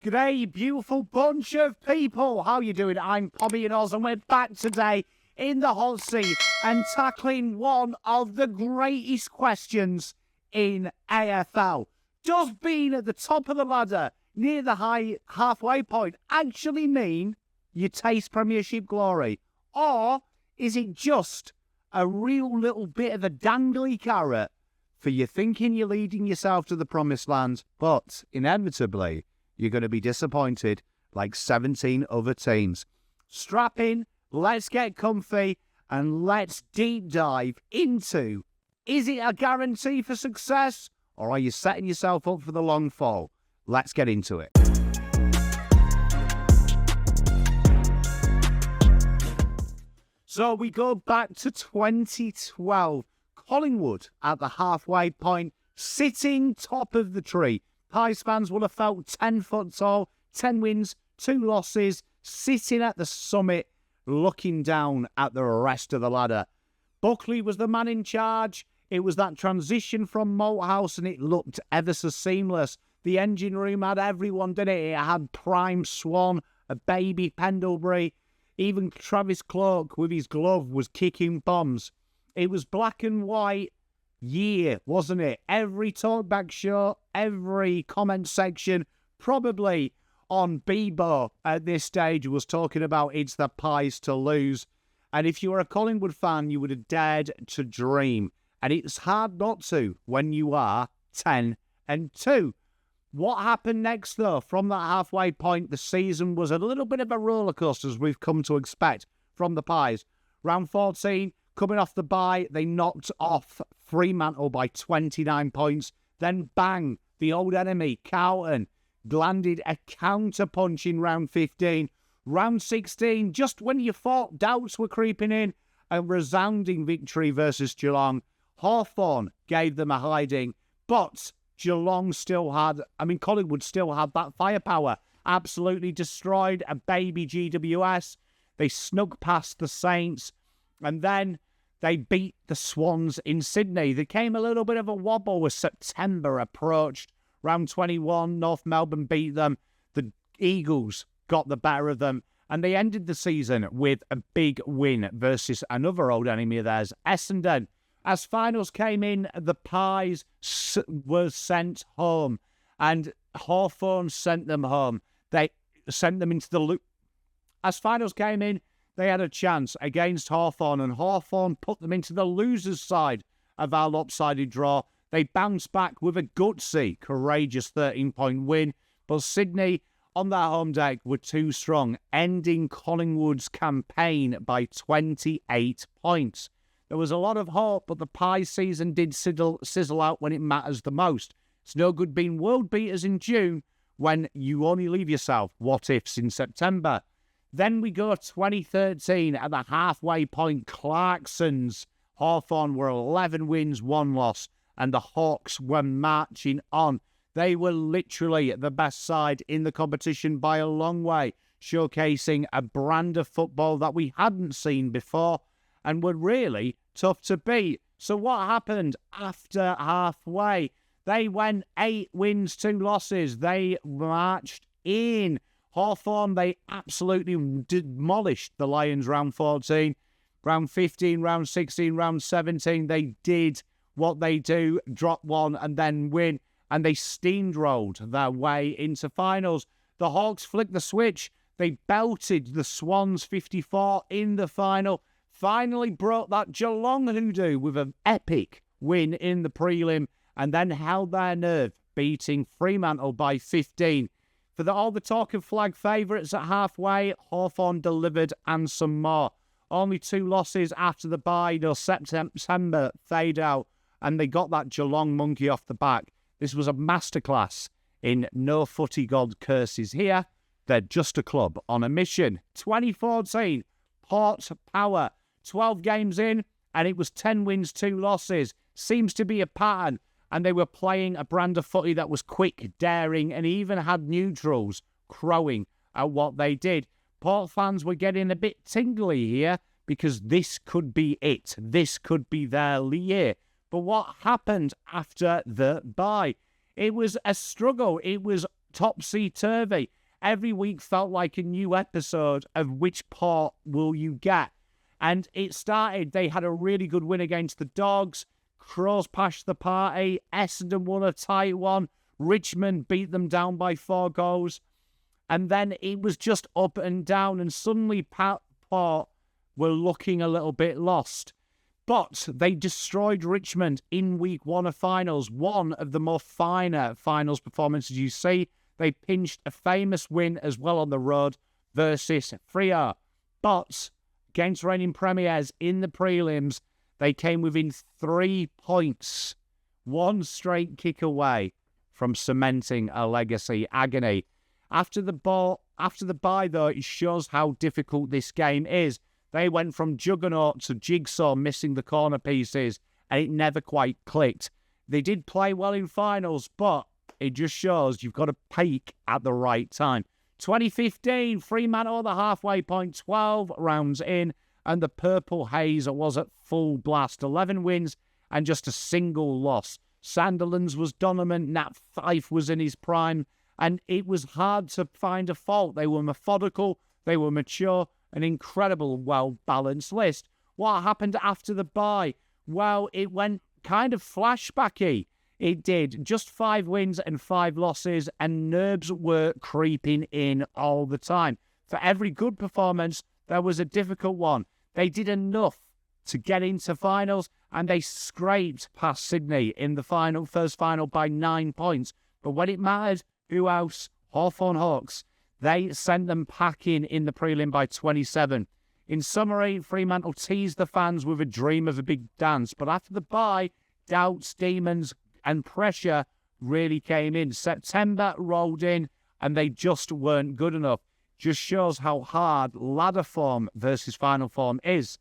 G'day, you beautiful bunch of people. How you doing? I'm PommyInOz, and we're back today in the hot seat and tackling one of the greatest questions in AFL. Does being at the top of the ladder near the halfway point actually mean you taste Premiership glory? Or is it just a real little bit of a dangly carrot for you thinking you're leading yourself to the promised land, but inevitably you're going to be disappointed like 17 other teams? Strap in, let's get comfy, and let's deep dive into, is it a guarantee for success, or are you setting yourself up for the long fall? Let's get into it. So we go back to 2012. Collingwood at the halfway point, sitting top of the tree. Pies fans will have felt 10 foot tall, 10 wins, 2 losses, sitting at the summit, looking down at the rest of the ladder. Buckley was the man in charge. It was that transition from Malthouse, and it looked ever so seamless. The engine room had everyone, didn't it? It had Prime Swan, a baby Pendlebury. Even Travis Cloak with his glove was kicking bombs. It was black and white year, wasn't it? Every talkback show, every comment section, probably on Bebo at this stage, was talking about it's the Pies to lose. And if you were a Collingwood fan, you would have dared to dream. And it's hard not to when you are 10-2. What happened next, though? From that halfway point, the season was a little bit of a rollercoaster, as we've come to expect from the Pies. Round 14, coming off the bye, they knocked off Fremantle by 29 points. Then bang, the old enemy, Carlton, landed a counter-punch in round 15. Round 16, just when you thought doubts were creeping in, a resounding victory versus Geelong. Hawthorn gave them a hiding, but Collingwood still had that firepower. Absolutely destroyed a baby GWS. They snuck past the Saints, and then they beat the Swans in Sydney. There came a little bit of a wobble as September approached. Round 21, North Melbourne beat them. The Eagles got the better of them, and they ended the season with a big win versus another old enemy of theirs, Essendon. As finals came in, the Pies were sent home, and Hawthorn sent them home. They sent them into the loop. As finals came in, they had a chance against Hawthorn, and Hawthorn put them into the loser's side of our lopsided draw. They bounced back with a gutsy, courageous 13-point win, but Sydney on their home deck were too strong, ending Collingwood's campaign by 28 points. There was a lot of hope, but the Pies season did sizzle out when it matters the most. It's no good being world beaters in June when you only leave yourself what-ifs in September. Then we go 2013 at the halfway point. Clarkson's Hawthorn were 11 wins, 1 loss, and the Hawks were marching on. They were literally the best side in the competition by a long way, showcasing a brand of football that we hadn't seen before and were really tough to beat. So what happened after halfway? They went 8 wins, 2 losses. They marched in. Hawthorn, they absolutely demolished the Lions round 14. Round 15, round 16, round 17, they did what they do, drop 1 and then win. And they steamrolled their way into finals. The Hawks flicked the switch. They belted the Swans 54 in the final. Finally broke that Geelong hoodoo with an epic win in the prelim, and then held their nerve, beating Fremantle by 15. For all the talk of flag favourites at halfway, Hawthorn delivered and some more. Only 2 losses after the bye, no September fade out, and they got that Geelong monkey off the back. This was a masterclass in no footy god curses here. They're just a club on a mission. 2014, Port Power. 12 games in, and it was 10 wins, 2 losses. Seems to be a pattern, and they were playing a brand of footy that was quick, daring, and even had neutrals crowing at what they did. Port fans were getting a bit tingly here because this could be it. This could be their year. But what happened after the bye? It was a struggle. It was topsy-turvy. Every week felt like a new episode of which part will you get. And it started, they had a really good win against the Dogs. Crows passed the party. Essendon won a tight one. Richmond beat them down by 4 goals. And then it was just up and down. And suddenly Port were looking a little bit lost. But they destroyed Richmond in week 1 of finals. One of the more finer finals performances you see. They pinched a famous win as well on the road versus Freo. But against reigning premiers in the prelims, they came within 3 points. One straight kick away from cementing a legacy. Agony. After the bye, though, it shows how difficult this game is. They went from juggernaut to jigsaw, missing the corner pieces, and it never quite clicked. They did play well in finals, but it just shows you've got to peak at the right time. 2015, Fremantle, the halfway point, 12 rounds in, and the Purple Haze was at full blast. 11 wins and just a single loss. Sunderland's was dominant. Nat Fyfe was in his prime, and it was hard to find a fault. They were methodical, they were mature, an incredible, well-balanced list. What happened after the bye? Well, it went kind of flashbacky. It did. Just 5 wins and 5 losses, and nerves were creeping in all the time. For every good performance, there was a difficult one. They did enough to get into finals, and they scraped past Sydney in the first final by 9 points. But when it mattered, who else? Hawthorn Hawks. They sent them packing in the prelim by 27. In summary, Fremantle teased the fans with a dream of a big dance. But after the bye, doubts, demons, and pressure really came in. September rolled in, and they just weren't good enough. Just shows how hard ladder form versus final form is.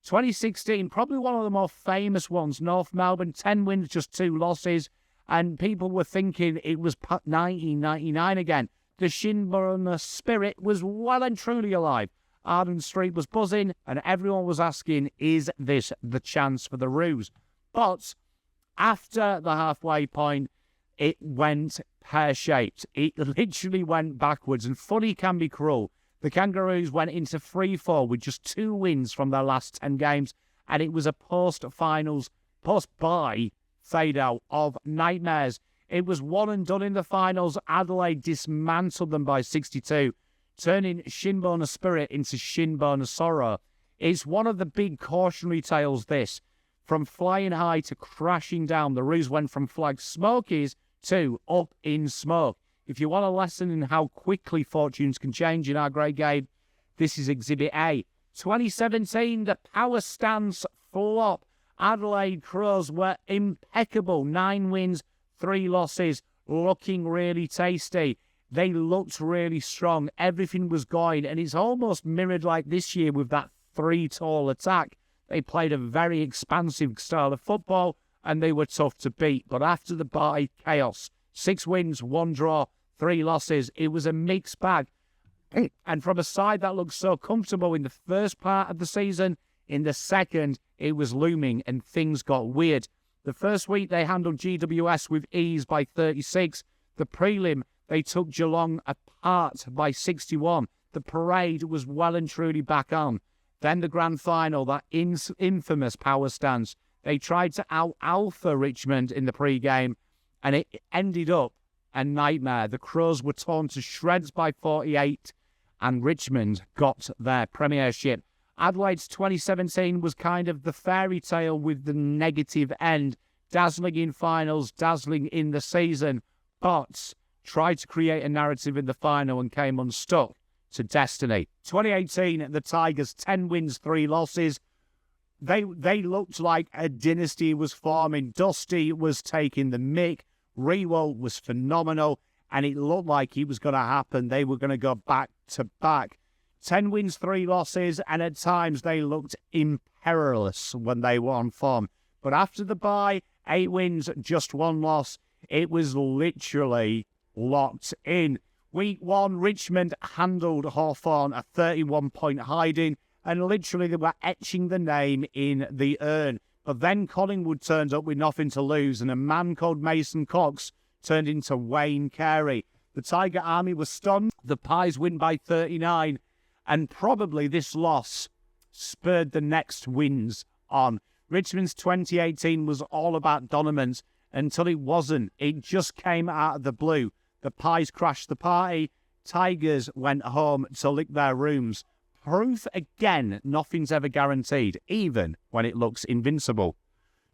2016, probably one of the more famous ones. North Melbourne, 10 wins, just 2 losses. And people were thinking it was 1999 again. The Shinburn spirit was well and truly alive. Arden Street was buzzing, and everyone was asking, is this the chance for the Roos? But after the halfway point, it went pear-shaped. It literally went backwards, and Footy can be cruel. The Kangaroos went into free-fall with just 2 wins from their last 10 games, and it was a post-bye fade-out of nightmares. It was one and done in the finals. Adelaide dismantled them by 62, turning Shinburn spirit into Shinburn sorrow. It's one of the big cautionary tales, this. From flying high to crashing down, the Roos went from flag smokies to up in smoke. If you want a lesson in how quickly fortunes can change in our great game, this is Exhibit A. 2017, the power stance flop. Adelaide Crows were impeccable. 9 wins, 3 losses, looking really tasty. They looked really strong. Everything was going, and it's almost mirrored like this year with that 3-tall attack. They played a very expansive style of football, and they were tough to beat. But after the bye, chaos. 6 wins, 1 draw, 3 losses. It was a mixed bag. And from a side that looked so comfortable in the first part of the season, in the second, it was looming and things got weird. The first week, they handled GWS with ease by 36. The prelim, they took Geelong apart by 61. The parade was well and truly back on. Then the grand final, that infamous power stance. They tried to out-alpha Richmond in the pre-game, and it ended up a nightmare. The Crows were torn to shreds by 48, and Richmond got their premiership. Adelaide's 2017 was kind of the fairy tale with the negative end. Dazzling in finals, dazzling in the season, but tried to create a narrative in the final and came unstuck to destiny. 2018, the Tigers, 10 wins, 3 losses. They looked like a dynasty was forming. Dusty was taking the mick. Rewalt was phenomenal, and it looked like it was going to happen. They were going to go back to back. 10 wins, 3 losses, and at times they looked imperious when they were on form. But after the bye, 8 wins, just 1 loss. It was literally locked in. Week 1, Richmond handled Hawthorn, a 31-point hiding, and literally they were etching the name in the urn. But then Collingwood turned up with nothing to lose, and a man called Mason Cox turned into Wayne Carey. The Tiger Army was stunned. The Pies win by 39. And probably this loss spurred the next wins on. Richmond's 2018 was all about dominance until it wasn't. It just came out of the blue. The Pies crashed the party. Tigers went home to lick their rooms. Proof again, nothing's ever guaranteed, even when it looks invincible.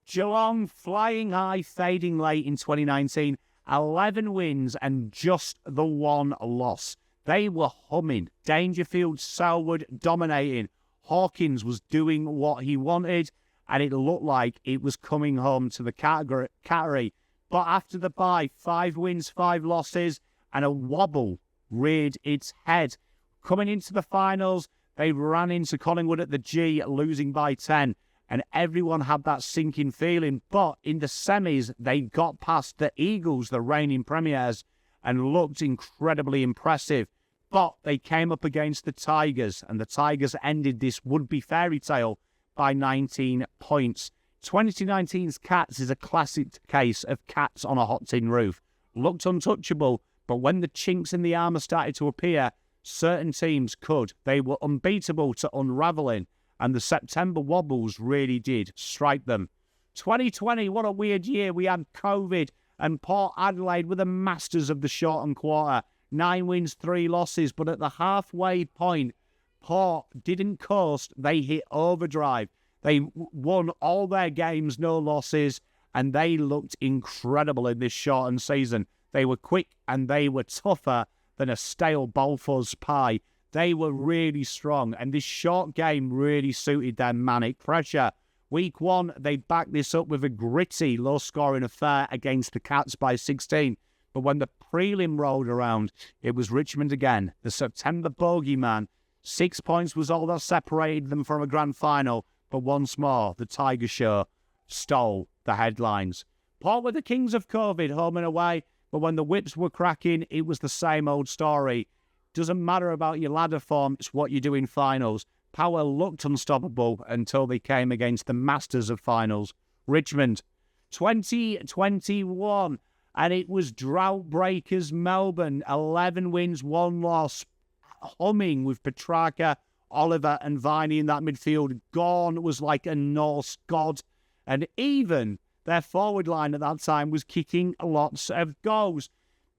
Geelong flying high, fading late in 2019. 11 wins and just the one loss. They were humming. Dangerfield, Selwood dominating. Hawkins was doing what he wanted, and it looked like it was coming home to the category. But after the bye, 5 wins, 5 losses, and a wobble reared its head. Coming into the finals, they ran into Collingwood at the G, losing by 10. And everyone had that sinking feeling. But in the semis, they got past the Eagles, the reigning premiers, and looked incredibly impressive. But they came up against the Tigers, and the Tigers ended this would-be fairy tale by 19 points. 2019's Cats is a classic case of cats on a hot tin roof. Looked untouchable, but when the chinks in the armour started to appear, certain teams could. They were unbeatable to unravelling, and the September wobbles really did strike them. 2020, what a weird year. We had COVID, and Port Adelaide were the masters of the shortened quarter. 9 wins, 3 losses, but at the halfway point, Port didn't coast. They hit overdrive. They won all their games, no losses, and they looked incredible in this shortened season. They were quick and they were tougher than a stale Balfour's pie. They were really strong, and this short game really suited their manic pressure. Week 1, they backed this up with a gritty, low-scoring affair against the Cats by 16. But when the prelim rolled around, it was Richmond again, the September bogeyman. 6 points was all that separated them from a grand final, but once more, the Tiger Show stole the headlines. Port were the kings of COVID, home and away, but when the whips were cracking, it was the same old story. Doesn't matter about your ladder form, it's what you do in finals. Power looked unstoppable until they came against the masters of finals, Richmond. 2021, and it was drought breakers Melbourne. 11 wins, 1 loss, humming with Petrarca, Oliver and Viney in that midfield. Gawn was like a Norse god, and even their forward line at that time was kicking lots of goals.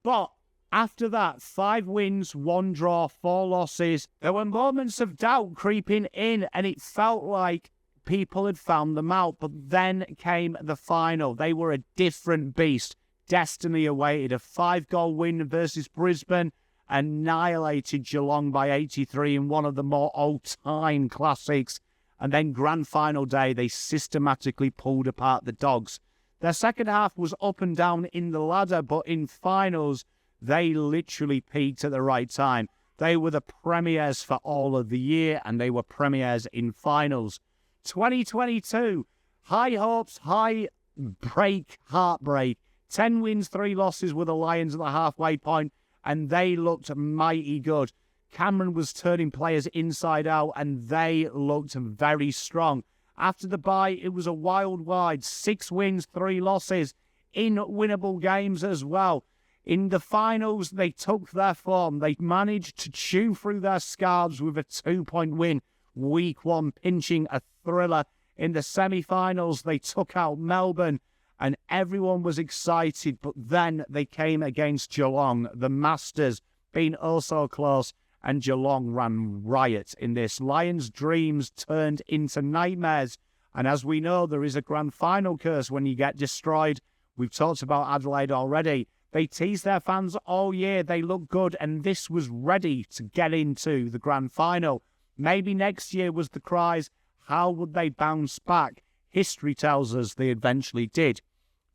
But after that, 5 wins, 1 draw, 4 losses. There were moments of doubt creeping in, and it felt like people had found them out. But then came the final. They were a different beast. Destiny awaited. A 5-goal win versus Brisbane annihilated Geelong by 83 in one of the more old-time classics. And then grand final day, they systematically pulled apart the Dogs. Their second half was up and down in the ladder, but in finals, they literally peaked at the right time. They were the premiers for all of the year, and they were premiers in finals. 2022, high hopes, high break, heartbreak. 10 wins, 3 losses with the Lions at the halfway point, and they looked mighty good. Cameron was turning players inside out, and they looked very strong. After the bye, it was a wild ride. 6 wins, 3 losses in winnable games as well. In the finals, they took their form. They managed to chew through their scarves with a 2-point win. Week 1, pinching a thriller. In the semi-finals, they took out Melbourne, and everyone was excited. But then they came against Geelong, the Masters, being also close, and Geelong ran riot in this. Lions' dreams turned into nightmares. And as we know, there is a grand final curse when you get destroyed. We've talked about Adelaide already. They teased their fans all year. They looked good, and this was ready to get into the grand final. Maybe next year was the cries. How would they bounce back? History tells us they eventually did.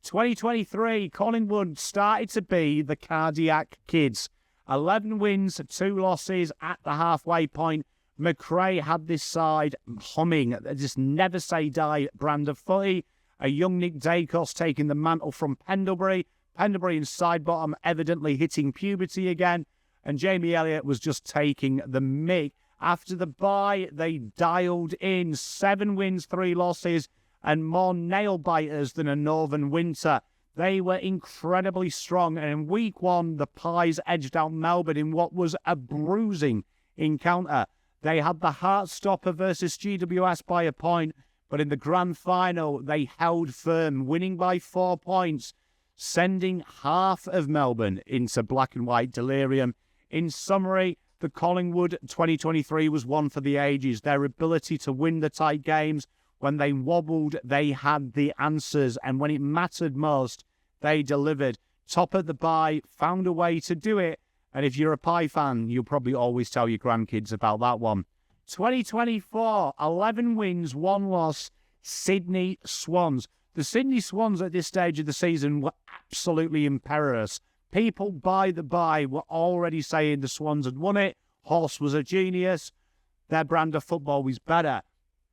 2023, Collingwood started to be the cardiac kids. 11 wins, 2 losses at the halfway point. McRae had this side humming, just never say die brand of footy. A young Nick Dacos taking the mantle from Pendlebury. Pendlebury in side bottom evidently hitting puberty again. And Jamie Elliott was just taking the mick. After the bye, they dialed in 7 wins, 3 losses, and more nail biters than a northern winter. They were incredibly strong, and in week 1, the Pies edged out Melbourne in what was a bruising encounter. They had the heart-stopper versus GWS by a point, but in the grand final, they held firm, winning by 4 points, sending half of Melbourne into black and white delirium. In summary, the Collingwood 2023 was one for the ages. Their ability to win the tight games, when they wobbled, they had the answers, and when it mattered most, they delivered. Top of the bye, found a way to do it, and if you're a Pie fan, you'll probably always tell your grandkids about that one. 2024, 11 wins, 1 loss, Sydney Swans. The Sydney Swans at this stage of the season were absolutely imperious. People by the bye were already saying the Swans had won it. Horse was a genius. Their brand of football was better.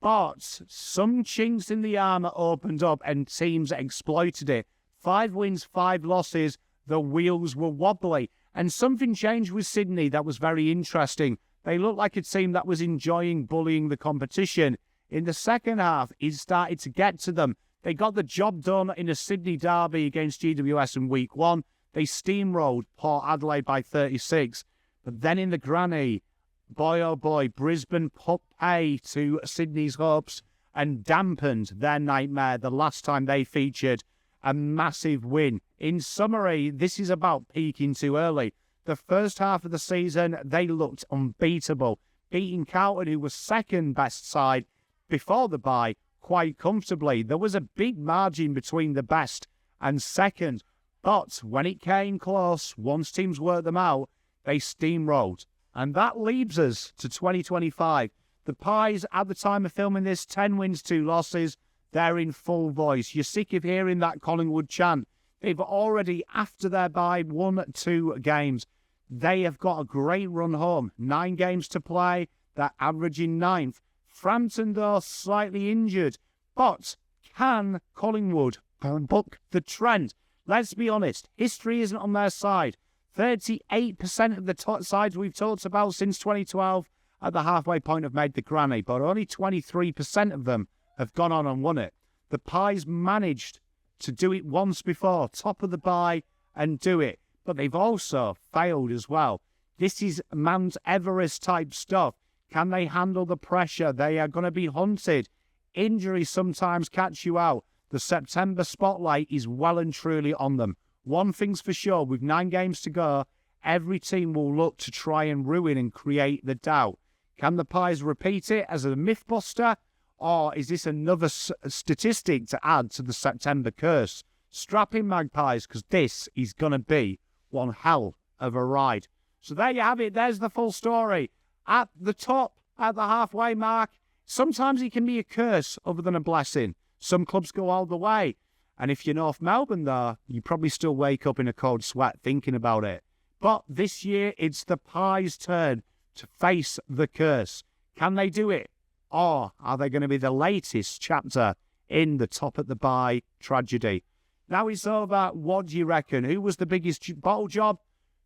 But some chinks in the armour opened up and teams exploited it. 5 wins, 5 losses. The wheels were wobbly. And something changed with Sydney that was very interesting. They looked like a team that was enjoying bullying the competition. In the second half, it started to get to them. They got the job done in a Sydney derby against GWS in week 1. They steamrolled Port Adelaide by 36. But then in the granny, boy oh boy, Brisbane put pay to Sydney's hopes and dampened their nightmare the last time they featured. A massive win. In summary, this is about peaking too early. The first half of the season, they looked unbeatable, beating Carlton, who was second best side before the bye, quite comfortably. There was a big margin between the best and second, but when it came close, once teams worked them out, they steamrolled. And that leaves us to 2025. The Pies, at the time of filming this, 10 wins, 2 losses. They're in full voice. You're sick of hearing that Collingwood chant. They've already, after their bye, won 2 games. They have got a great run home. 9 games to play. They're averaging 9th. Frampton, though, slightly injured. But can Collingwood buck the trend? Let's be honest. History isn't on their side. 38% of the sides we've talked about since 2012 at the halfway point have made the granny, but only 23% of them have gone on and won it. The Pies managed to do it once before, top of the bye, and do it. But they've also failed as well. This is Mount Everest type stuff. Can they handle the pressure? They are going to be hunted. Injuries sometimes catch you out. The September spotlight is well and truly on them. One thing's for sure, with 9 games to go, every team will look to try and ruin and create the doubt. Can the Pies repeat it as a mythbuster? Or is this another statistic to add to the September curse? Strap in, Magpies, because this is going to be one hell of a ride. So there you have it. There's the full story. At the top, at the halfway mark, sometimes it can be a curse other than a blessing. Some clubs go all the way. And if you're North Melbourne, though, you probably still wake up in a cold sweat thinking about it. But this year, it's the Pies' turn to face the curse. Can they do it? Or are they going to be the latest chapter in the top at the bye tragedy? Now it's over. What do you reckon? Who was the biggest bottle job?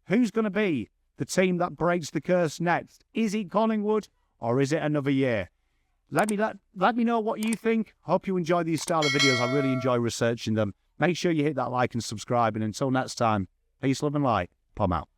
Who's going to be the team that breaks the curse next? Is it Collingwood or is it another year? Let me know what you think. Hope you enjoy these style of videos. I really enjoy researching them. Make sure you hit that like and subscribe. And until next time, peace, love and light. Pom out.